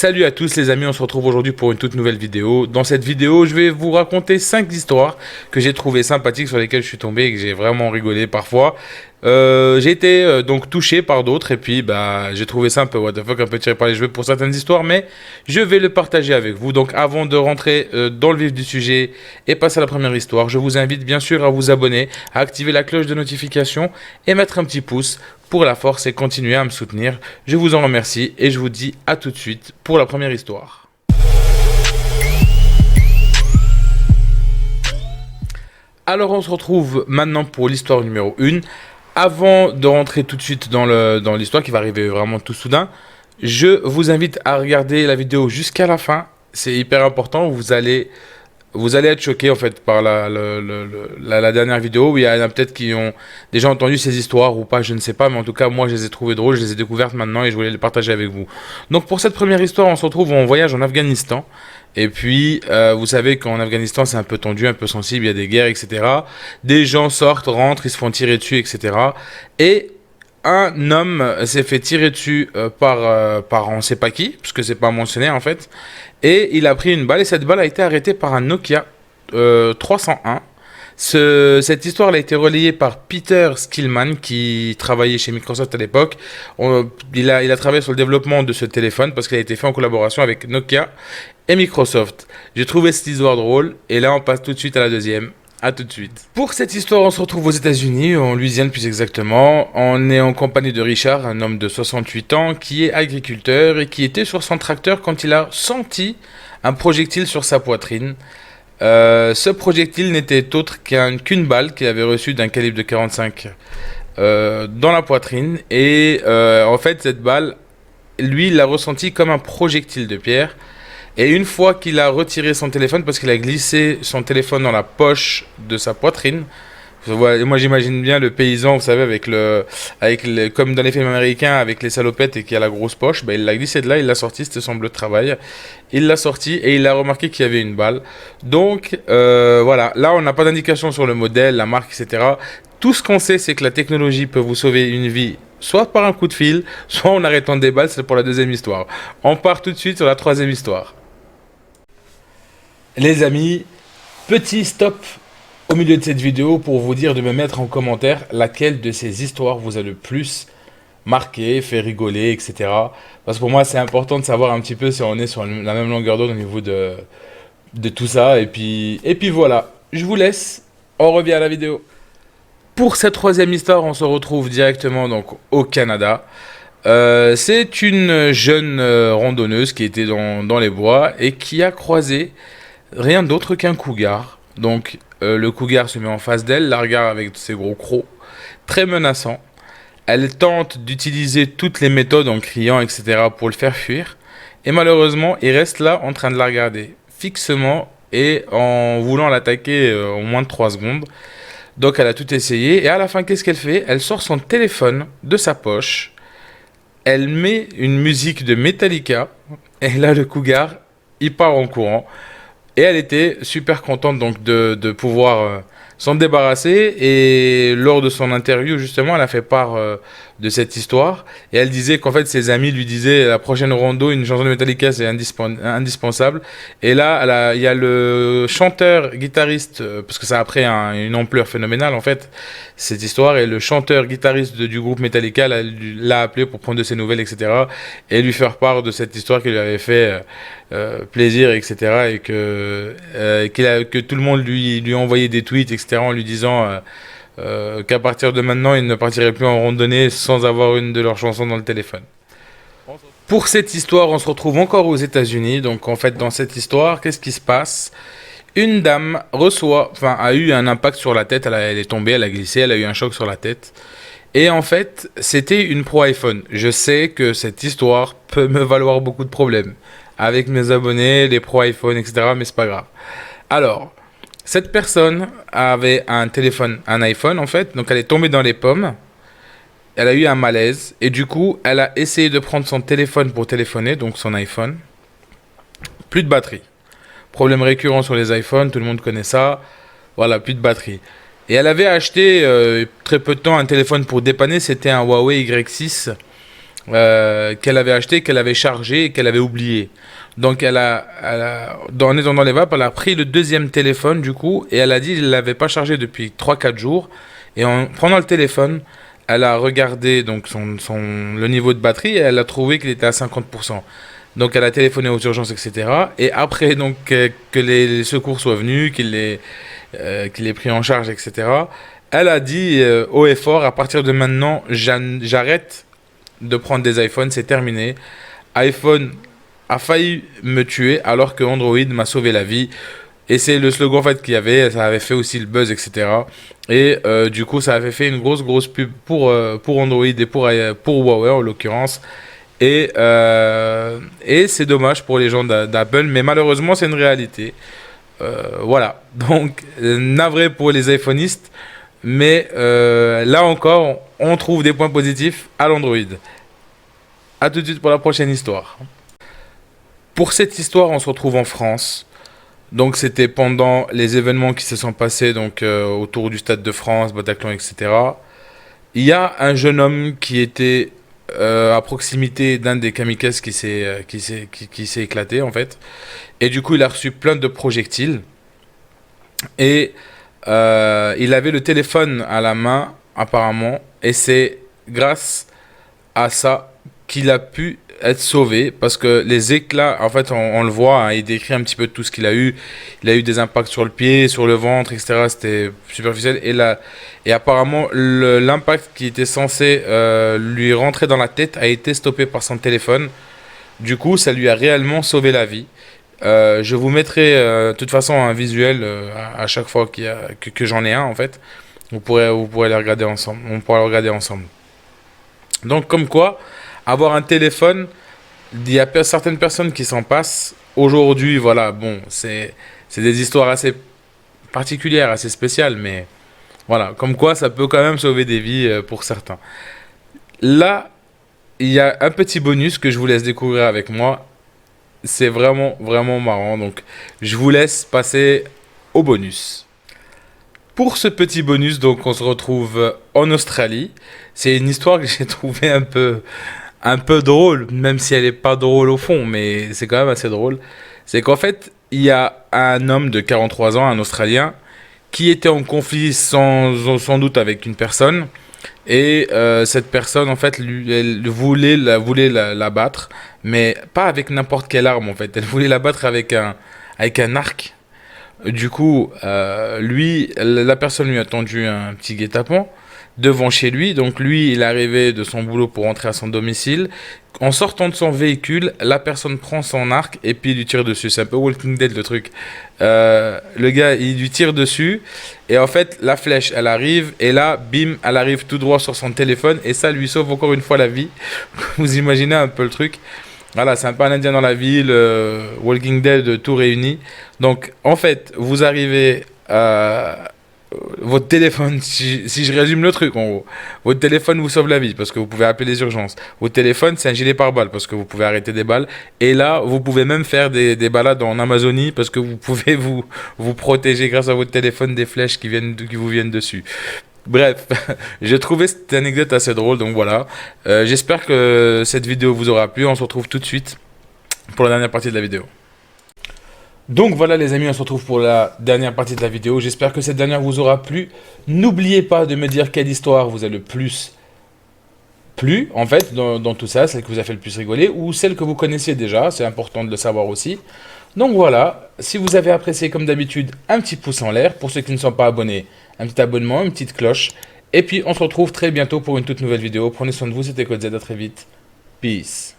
Salut à tous les amis, on se retrouve aujourd'hui pour une toute nouvelle vidéo. Dans cette vidéo, je vais vous raconter 5 histoires que j'ai trouvées sympathiques, sur lesquelles je suis tombé et que j'ai vraiment rigolé parfois. J'ai été donc touché par d'autres et puis j'ai trouvé ça un peu what the fuck, un peu tiré par les cheveux pour certaines histoires, mais je vais le partager avec vous. Donc avant de rentrer dans le vif du sujet et passer à la première histoire, je vous invite bien sûr à vous abonner, à activer la cloche de notification et mettre un petit pouce pour la force et continuer à me soutenir. Je vous en remercie et je vous dis à tout de suite pour la première histoire. Alors on se retrouve maintenant pour l'histoire numéro 1. Avant de rentrer tout de suite dans l'histoire qui va arriver vraiment tout soudain, je vous invite à regarder la vidéo jusqu'à la fin. C'est hyper important, vous allez être choqué en fait par la dernière vidéo où il y en a peut-être qui ont déjà entendu ces histoires ou pas, je ne sais pas, mais en tout cas moi je les ai trouvées drôles, je les ai découvertes maintenant et je voulais les partager avec vous. Donc pour cette première histoire, on se retrouve en voyage en Afghanistan. Et puis, vous savez qu'en Afghanistan, c'est un peu tendu, un peu sensible, il y a des guerres, etc. Des gens sortent, rentrent, ils se font tirer dessus, etc. Et un homme s'est fait tirer dessus par on ne sait pas qui, parce que c'est pas mentionné en fait. Et il a pris une balle, et cette balle a été arrêtée par un Nokia 301. Cette histoire elle a été relayée par Peter Skillman qui travaillait chez Microsoft à l'époque. Il a travaillé sur le développement de ce téléphone parce qu'il a été fait en collaboration avec Nokia et Microsoft. J'ai trouvé cette histoire drôle et là on passe tout de suite à la deuxième. A tout de suite. Pour cette histoire, on se retrouve aux États-Unis, en Louisiane plus exactement. On est en compagnie de Richard, un homme de 68 ans qui est agriculteur et qui était sur son tracteur quand il a senti un projectile sur sa poitrine. Ce projectile n'était autre qu'une balle qu'il avait reçue d'un calibre de 45 dans la poitrine. Et en fait, cette balle, lui, il l'a ressenti comme un projectile de pierre. Et une fois qu'il a retiré son téléphone, parce qu'il a glissé son téléphone dans la poche de sa poitrine, moi j'imagine bien le paysan, vous savez, comme dans les films américains, avec les salopettes et qui a la grosse poche, il l'a glissé de là, il l'a sorti, c'était son bleu de travail. Il l'a sorti et il a remarqué qu'il y avait une balle. Donc voilà, là on n'a pas d'indication sur le modèle, la marque, etc. Tout ce qu'on sait, c'est que la technologie peut vous sauver une vie, soit par un coup de fil, soit en arrêtant des balles. C'est pour la deuxième histoire. On part tout de suite sur la troisième histoire. Les amis, petit stop au milieu de cette vidéo pour vous dire de me mettre en commentaire laquelle de ces histoires vous a le plus marqué, fait rigoler, etc. Parce que pour moi, c'est important de savoir un petit peu si on est sur la même longueur d'onde au niveau de tout ça. Et puis voilà, je vous laisse, on revient à la vidéo. Pour cette troisième histoire, on se retrouve directement donc au Canada. C'est une jeune randonneuse qui était dans les bois et qui a croisé rien d'autre qu'un cougar. Donc le cougar se met en face d'elle, la regarde avec ses gros crocs, très menaçant. Elle tente d'utiliser toutes les méthodes en criant, etc. pour le faire fuir. Et malheureusement, il reste là en train de la regarder fixement et en voulant l'attaquer en moins de 3 secondes. Donc elle a tout essayé et à la fin, qu'est-ce qu'elle fait? Elle sort son téléphone de sa poche. Elle met une musique de Metallica. Et là, le cougar, il part en courant. Et elle était super contente donc de pouvoir s'en débarrasser. Et lors de son interview, justement, elle a fait part de cette histoire. Et elle disait qu'en fait, ses amis lui disaient la prochaine rando, une chanson de Metallica, c'est indispensable. Et là, il y a le chanteur-guitariste, parce que ça a pris une ampleur phénoménale en fait, cette histoire. Et le chanteur-guitariste du groupe Metallica l'a appelé pour prendre de ses nouvelles, etc. Et lui faire part de cette histoire qui lui avait fait plaisir, etc. Et que tout le monde lui a envoyé des tweets, etc. en lui disant qu'à partir de maintenant, il ne partirait plus en randonnée sans avoir une de leurs chansons dans le téléphone. Pour cette histoire, on se retrouve encore aux États-Unis. Donc en fait, dans cette histoire, qu'est-ce qui se passe? Une dame a eu un impact sur la tête, elle est tombée, elle a glissé, elle a eu un choc sur la tête. Et en fait, c'était une pro iPhone. Je sais que cette histoire peut me valoir beaucoup de problèmes avec mes abonnés, les pro iPhone, etc. Mais c'est pas grave. Alors, cette personne avait un iPhone en fait. Donc elle est tombée dans les pommes. Elle a eu un malaise. Et du coup, elle a essayé de prendre son téléphone pour téléphoner. Donc son iPhone. Plus de batterie. Problème récurrent sur les iPhones. Tout le monde connaît ça. Voilà, plus de batterie. Et elle avait acheté très peu de temps un téléphone pour dépanner. C'était un Huawei Y6. qu'elle avait acheté, qu'elle avait chargé et qu'elle avait oublié. Donc en étant dans les vapes, elle a pris le deuxième téléphone du coup et elle a dit qu'elle ne l'avait pas chargé depuis 3 4 jours. Et en prenant le téléphone, elle a regardé donc le niveau de batterie et elle a trouvé qu'il était à 50%. Donc elle a téléphoné aux urgences, etc. Et après donc que les secours soient venus, qu'il ait pris en charge, etc. Elle a dit haut et fort, à partir de maintenant, j'arrête de prendre des iPhones, c'est terminé. iPhone a failli me tuer alors que Android m'a sauvé la vie. Et c'est le slogan en fait qu'il y avait, ça avait fait aussi le buzz, etc. Et du coup, ça avait fait une grosse pub pour Android et pour Huawei en l'occurrence. Et c'est dommage pour les gens d'Apple, mais malheureusement, c'est une réalité. Voilà, donc navré pour les iPhoneistes, mais là encore, on trouve des points positifs à l'Android. A tout de suite pour la prochaine histoire. Pour cette histoire, on se retrouve en France. Donc c'était pendant les événements qui se sont passés donc autour du Stade de France, Bataclan, etc. Il y a un jeune homme qui était à proximité d'un des kamikazes qui s'est éclaté en fait. Et du coup, il a reçu plein de projectiles. Et il avait le téléphone à la main, apparemment. Et c'est grâce à ça qu'il a pu être sauvé. Parce que les éclats, en fait, on le voit, hein, il décrit un petit peu tout ce qu'il a eu. Il a eu des impacts sur le pied, sur le ventre, etc. C'était superficiel. Et apparemment, l'impact qui était censé lui rentrer dans la tête a été stoppé par son téléphone. Du coup, ça lui a réellement sauvé la vie. Je vous mettrai de toute façon un visuel à chaque fois que j'en ai un en fait. Vous pourrez les regarder ensemble. On pourra le regarder ensemble. Donc comme quoi, avoir un téléphone, il y a certaines personnes qui s'en passent. Aujourd'hui, voilà, bon, c'est des histoires assez particulières, assez spéciales, mais voilà, comme quoi ça peut quand même sauver des vies pour certains. Là, il y a un petit bonus que je vous laisse découvrir avec moi. C'est vraiment marrant. Donc, je vous laisse passer au bonus. Pour ce petit bonus, donc, on se retrouve en Australie. C'est une histoire que j'ai trouvée un peu drôle, même si elle n'est pas drôle au fond, mais c'est quand même assez drôle. C'est qu'en fait, il y a un homme de 43 ans, un Australien, qui était en conflit sans doute avec une personne. Et cette personne, en fait, elle voulait la battre, mais pas avec n'importe quelle arme, en fait. Elle voulait la battre avec un arc. Du coup, la personne lui a tendu un petit guet-apens devant chez lui. Donc lui, il est arrivé de son boulot pour rentrer à son domicile. En sortant de son véhicule, la personne prend son arc et puis il lui tire dessus. C'est un peu Walking Dead le truc. Le gars, il lui tire dessus et en fait, la flèche, elle arrive et là, bim, elle arrive tout droit sur son téléphone et ça lui sauve encore une fois la vie. Vous imaginez un peu le truc. Voilà, c'est un peu un indien dans la ville, Walking Dead, tout réuni. Donc, en fait, vous arrivez votre téléphone, si je résume le truc en gros, votre téléphone vous sauve la vie parce que vous pouvez appeler les urgences. Votre téléphone, c'est un gilet pare-balles parce que vous pouvez arrêter des balles. Et là, vous pouvez même faire des balades en Amazonie parce que vous pouvez vous protéger grâce à votre téléphone des flèches qui vous viennent dessus. Bref, j'ai trouvé cette anecdote assez drôle, donc voilà. J'espère que cette vidéo vous aura plu. On se retrouve tout de suite pour la dernière partie de la vidéo. Donc voilà les amis, on se retrouve pour la dernière partie de la vidéo. J'espère que cette dernière vous aura plu. N'oubliez pas de me dire quelle histoire vous a le plus plu, en fait, dans tout ça, celle qui vous a fait le plus rigoler, ou celle que vous connaissiez déjà, c'est important de le savoir aussi. Donc voilà, si vous avez apprécié comme d'habitude, un petit pouce en l'air. Pour ceux qui ne sont pas abonnés, un petit abonnement, une petite cloche. Et puis on se retrouve très bientôt pour une toute nouvelle vidéo. Prenez soin de vous, c'était CodeZ, à très vite. Peace.